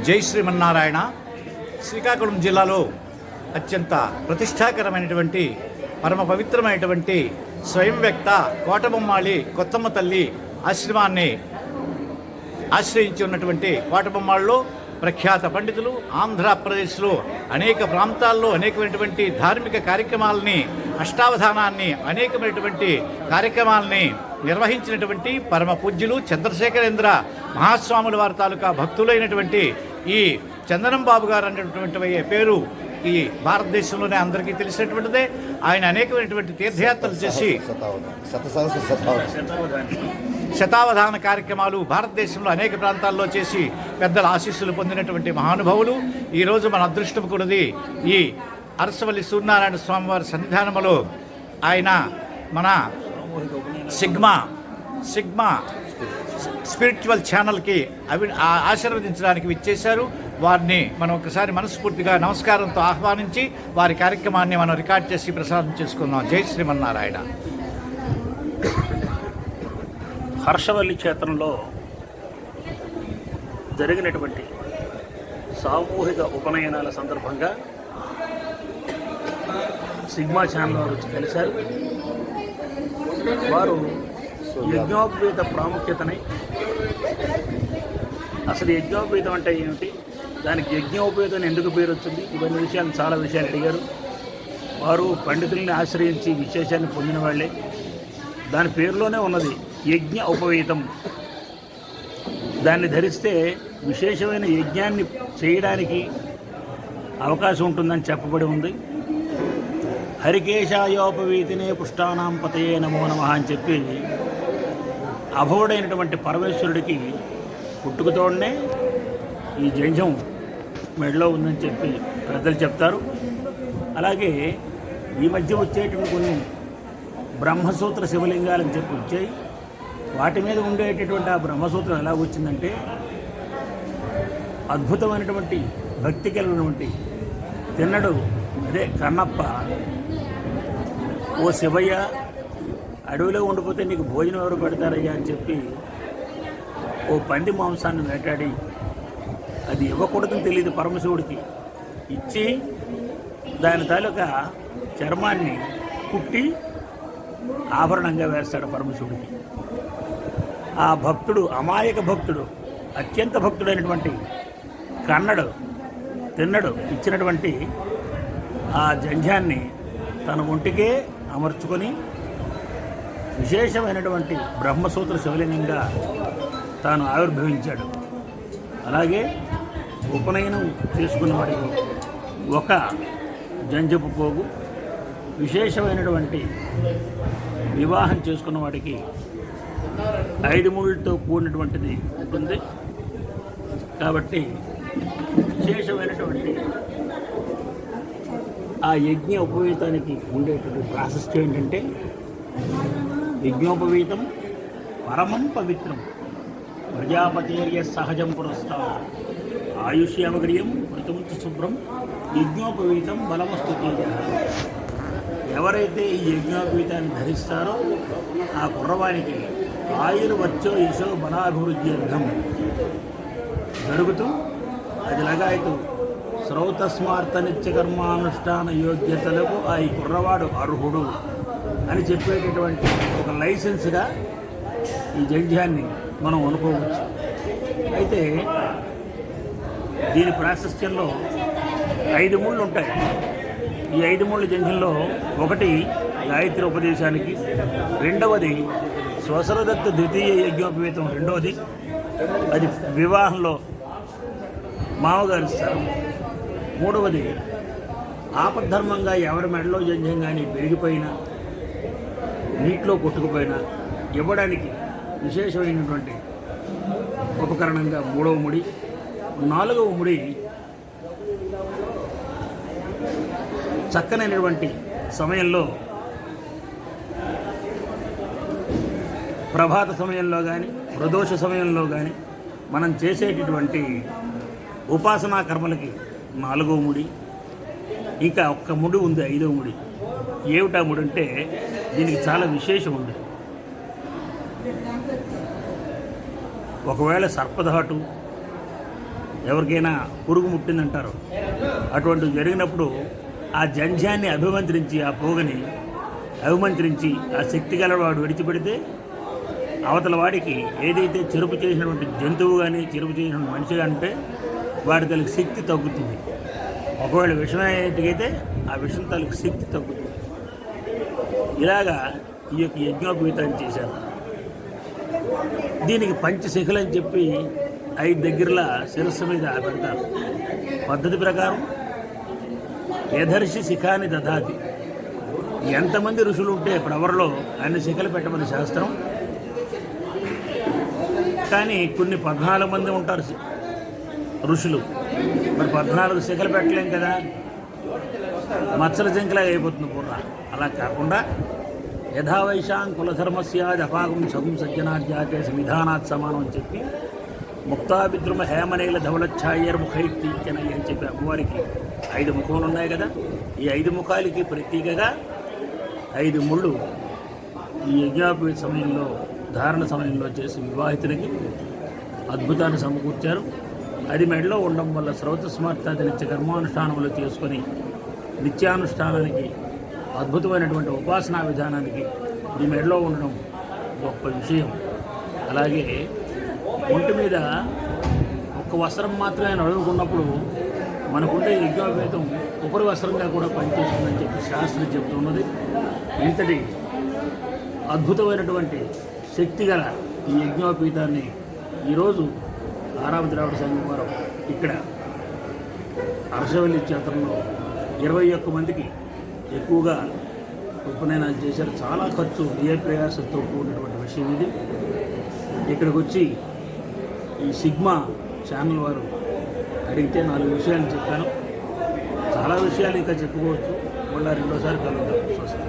జై శ్రీమన్నారాయణ. శ్రీకాకుళం జిల్లాలో అత్యంత ప్రతిష్టాకరమైనటువంటి పరమ పవిత్రమైనటువంటి స్వయం వ్యక్త కోటబొమ్మాళి కొత్తమ్మ తల్లి ఆశ్రమాన్ని ఆశ్రయించి ఉన్నటువంటి కోటబొమ్మాళ్ళలో ప్రఖ్యాత పండితులు ఆంధ్రప్రదేశ్లో అనేక ప్రాంతాల్లో అనేకమైనటువంటి ధార్మిక కార్యక్రమాలని అష్టావధానాన్ని అనేకమైనటువంటి కార్యక్రమాలని నిర్వహించినటువంటి పరమ పూజ్యులు చంద్రశేఖరేంద్ర మహాస్వాముల వారి తాలూకా భక్తులైనటువంటి ఈ చందనం బాబు గారు అనేటువంటి పేరు ఈ భారతదేశంలోనే అందరికీ తెలిసినటువంటిదే. ఆయన అనేకమైనటువంటి తీర్థయాత్రలు చేసి శతావధాన కార్యక్రమాలు భారతదేశంలో అనేక ప్రాంతాల్లో చేసి పెద్దల ఆశీస్సులు పొందినటువంటి మహానుభావులు. ఈరోజు మన అదృష్టం కూడాది ఈ అరసవల్లి సూర్యనారాయణ స్వామివారి సన్నిధానంలో ఆయన మన సిగ్మా స్పిరిచువల్ ఛానల్కి ఆశీర్వదించడానికి విచ్చేశారు. వారిని మనం ఒకసారి మనస్ఫూర్తిగా నమస్కారంతో ఆహ్వానించి వారి కార్యక్రమాన్ని మనం రికార్డ్ చేసి ప్రసాదం చేసుకుందాం. జై శ్రీమన్నారాయణ. హర్షవల్లి క్షేత్రంలో జరిగినటువంటి సామూహిక ఉపనయనాల సందర్భంగా సిగ్మా ఛానల్ వారు వచ్చి కలిశారు. వారు యజ్ఞోపవీత ప్రాముఖ్యతని, అసలు యజ్ఞోపవీతం అంటే ఏమిటి, దానికి యజ్ఞోపవీతం ఎందుకు పేరు వచ్చింది, ఇవన్నీ విషయాలు చాలా విషయాలు అడిగారు. వారు పండితుల్ని ఆశ్రయించి విశేషాన్ని పొందిన వాళ్ళే. దాని పేరులోనే ఉన్నది యజ్ఞ ఉపవీతం. దాన్ని ధరిస్తే విశేషమైన యజ్ఞాన్ని చేయడానికి అవకాశం ఉంటుందని చెప్పబడి ఉంది. హరికేశాయోపవీతినే పుష్టానాం పతయే నమో నమః అని చెప్పి అభవుడైనటువంటి పరమేశ్వరుడికి పుట్టుకతోడనే ఈ జంజం మెడలో ఉందని చెప్పి పెద్దలు చెప్తారు. అలాగే ఈ మధ్య వచ్చేటువంటి కొన్ని బ్రహ్మసూత్ర శివలింగాలని చెప్పి వచ్చాయి. వాటి మీద ఉండేటటువంటి ఆ బ్రహ్మసూత్రం ఎలా వచ్చిందంటే, అద్భుతమైనటువంటి భక్తి కలిగినటువంటి తిన్నడు అదే కన్నప్ప, ఓ శివయ్య అడవిలో ఉండిపోతే నీకు భోజనం ఎవరు పెడతారయ్యా అని చెప్పి ఓ పంది మాంసాన్ని వేటాడి అది ఇవ్వకూడదని తెలియదు పరమశివుడికి ఇచ్చి దాని తాలూకా చర్మాన్ని కుట్టి ఆభరణంగా వేస్తాడు పరమశివుడికి. ఆ భక్తుడు, అమాయక భక్తుడు, అత్యంత భక్తుడైనటువంటి తిన్నడు ఇచ్చినటువంటి ఆ జంధ్యాన్ని తన ఒంటికే అమర్చుకొని విశేషమైనటువంటి బ్రహ్మసూత్ర శివలింగంగా తాను ఆవిర్భవించాడు. అలాగే ఉపనయనం చేసుకున్న వాడికి ఒక జంజపు పోగు, విశేషమైనటువంటి వివాహం చేసుకున్న వాడికి 5 ముళ్ళతో కూడినటువంటిది ఉంటుంది. కాబట్టి విశేషమైనటువంటి ఆ యజ్ఞ ఉపవీతానికి ఉండేటువంటి ప్రాసెస్ ఏంటంటే, యజ్ఞోపవీతం పరమం పవిత్రం ప్రజాపతిర్య సహజం పురస్కారం ఆయుష్యామగ్రియం మృతముంచు శుభ్రం యజ్ఞోపవీతం బలమస్తు తేజ. ఎవరైతే ఈ యజ్ఞోపవీతాన్ని ధరిస్తారో ఆ కుర్రవానికి ఆయుర్వచ్చో యశో బలాభివృద్ధి అర్థం జరుగుతూ అది లగాయతు శ్రౌతస్మార్త నిత్యకర్మానుష్ఠాన యోగ్యతలకు ఆ ఈ కుర్రవాడు అర్హుడు అని చెప్పేటటువంటి ఒక లైసెన్స్గా ఈ జంధ్యాన్ని మనం అనుకోవచ్చు. అయితే దీని ప్రాశస్త్యంలో 5 ముళ్ళు ఉంటాయి. ఈ 5 ముళ్ళ జంధ్యంలో ఒకటి గాయత్రి ఉపదేశానికి, రెండవది శ్వశరదత్త ద్వితీయ యజ్ఞోపవీతం రెండవది, అది వివాహంలో మామగారు ఇస్తారు. మూడవది ఆపద్ధర్మంగా ఎవరి మెడలో జంధ్యం కానీ పెరిగిపోయినా నీటిలో కొట్టుకుపోయినా ఇవ్వడానికి విశేషమైనటువంటి ఉపకరణంగా 3వ ముడి. 4వ ముడి చక్కనైనటువంటి సమయంలో ప్రభాత సమయంలో కానీ ప్రదోష సమయంలో కానీ మనం చేసేటటువంటి ఉపాసనా కర్మలకి 4వ ముడి. ఇంకా ఒక్క ముడి ఉంది, 5వ ముడి. ఏమిటా ముడి అంటే దీనికి చాలా విశేషం ఉంది. ఒకవేళ సర్పధాటు ఎవరికైనా పురుగు ముట్టిందంటారు. అటువంటివి జరిగినప్పుడు ఆ జంధ్యాన్ని అభిమంత్రించి, ఆ పోగని అభిమంత్రించి ఆ శక్తి గలవాడు విడిచిపెడితే అవతల వాడికి ఏదైతే చెరుపు చేసినటువంటి జంతువు కానీ చెరుపు చేసినటువంటి మనిషి అంటే వాడి తలకు శక్తి తగ్గుతుంది. ఒకవేళ విషమైతే ఆ విషం తలకు శక్తి తగ్గుతుంది. ఇలాగా ఈ యొక్క యజ్ఞోపవీతాన్ని చేశారు. దీనికి పంచశిఖలు అని చెప్పి 5 దగ్గరలా శిరస్సు మీద పెడతారు. పద్ధతి ప్రకారం యదర్శి శిఖాని దదాతి, ఎంతమంది ఋషులు ఉంటే ప్రవరలో అన్ని శిఖలు పెట్టమని శాస్త్రం. కానీ కొన్ని 14 మంది ఉంటారు ఋషులు, మరి 14 శిఖలు పెట్టలేం కదా, మత్సల జంకలాగా అయిపోతుంది బుర్ర. అలా కాకుండా యథావైశాం కులధర్మస్యాది అపాగం సగం సజ్జనార్జాతే సంవిధానాత్ సమానం అని చెప్పి ముక్తాభిద్రుమ హేమనైల ధవళఛాయర్ ముఖైత్యనై అని చెప్పి అమ్మవారికి 5 ముఖములు ఉన్నాయి కదా. ఈ 5 ముఖాలకి ప్రత్యేకగా 5 ముళ్ళు ఈ యజ్ఞోపవీత సమయంలో ధారణ సమయంలో చేసి వివాహితులకి అద్భుతాన్ని సమకూర్చారు. అది మెడలో ఉండడం వల్ల శ్రౌతస్మార్తాది నిత్య కర్మానుష్ఠానంలో చేసుకొని నిత్యానుష్ఠానానికి అద్భుతమైనటువంటి ఉపాసనా విధానానికి ఇది మెడలో ఉండడం గొప్ప విషయం. అలాగే ఒంటి మీద ఒక్క వస్త్రం మాత్రమే నడువుకున్నప్పుడు మనకుండే యజ్ఞోపవీతం ఉపరి వస్త్రంగా కూడా పనిచేస్తుందని చెప్పి శాస్త్రం చెబుతున్నది. ఇంతటి అద్భుతమైనటువంటి శక్తి గల ఈ యజ్ఞోపవీతాన్ని ఈరోజు ఆరామ ద్రావిడ సంఘం వారు ఇక్కడ అరసవల్లి క్షేత్రంలో 21 మందికి ఎక్కువగా ఉపనయనాలు చేశారు. చాలా ఖర్చు, ఏ ప్రయాసంతో కూడినటువంటి విషయం ఇది. ఇక్కడికి వచ్చి ఈ సిగ్మా ఛానల్ వారు అడిగితే 4 విషయాలు చెప్పాను. చాలా విషయాలు ఇంకా చెప్పుకోవచ్చు. మళ్ళీ రెండోసారి కలుద్దాం. స్వస్తి.